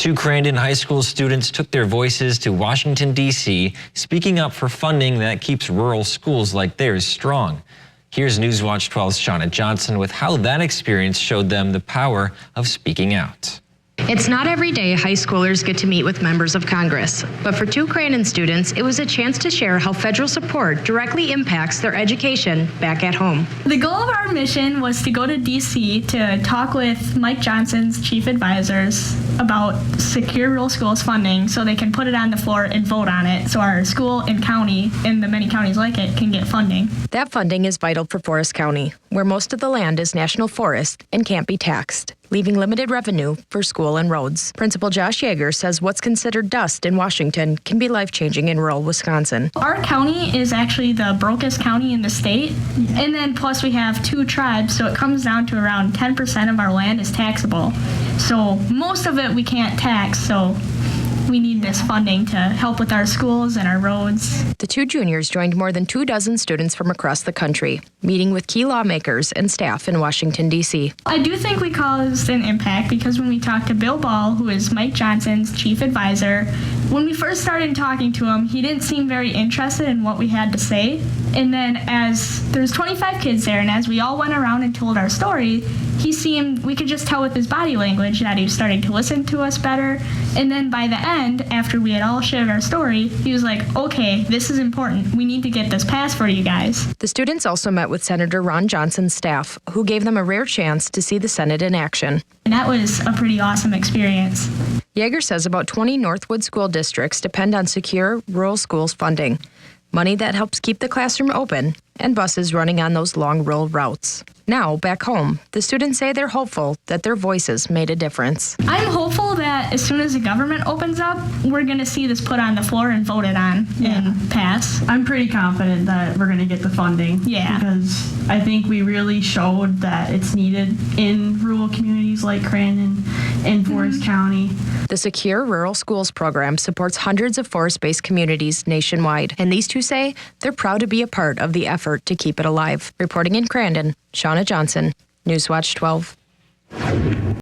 Two Crandon High School students took their voices to Washington, D.C., speaking up for funding that keeps rural schools like theirs strong. Here's Newswatch 12's Shauna Johnson with how that experience showed them the power of speaking out. It's not every day high schoolers get to meet with members of Congress, but for two Crandon students, it was a chance to share how federal support directly impacts their education back at home. The goal of our mission was to go to D.C. to talk with Mike Johnson's chief advisors about secure rural schools funding so they can put it on the floor and vote on it so our school and county and the many counties like it can get funding. That funding is vital for Forest County, where most of the land is national forest and can't be taxed, leaving limited revenue for school and roads. Principal Josh Yeager says what's considered dust in Washington can be life-changing in rural Wisconsin. Our county is actually the brokest county in the state, and then plus we have two tribes, so it comes down to around 10% of our land is taxable. So most of it we can't tax, so we need this funding to help with our schools and our roads. The two juniors joined more than 24 students from across the country, meeting with key lawmakers and staff in Washington, D.C. I do think we caused an impact because when we talked to Bill Ball, who is Mike Johnson's chief advisor, when we first started talking to him, he didn't seem very interested in what we had to say. And then as there's 25 kids there, and as we all went around and told our story, we could just tell with his body language that he was starting to listen to us better. And then by the end, after we had all shared our story, he was like, okay, this is important. We need to get this passed for you guys. The students also met with Senator Ron Johnson's staff, who gave them a rare chance to see the Senate in action. And that was a pretty awesome experience. Yeager says about 20 Northwood school districts depend on secure rural schools funding, money that helps keep the classroom open and buses running on those long rural routes. Now, back home, the students say they're hopeful that their voices made a difference. I'm hopeful that as soon as the government opens up, we're going to see this put on the floor and voted on and pass. I'm pretty confident that we're going to get the funding. Yeah. Because I think we really showed that it's needed in rural communities like Crandon and Forest County. The Secure Rural Schools program supports hundreds of forest-based communities nationwide, and these two say they're proud to be a part of the effort to keep it alive. Reporting in Crandon, Shauna Johnson, Newswatch 12.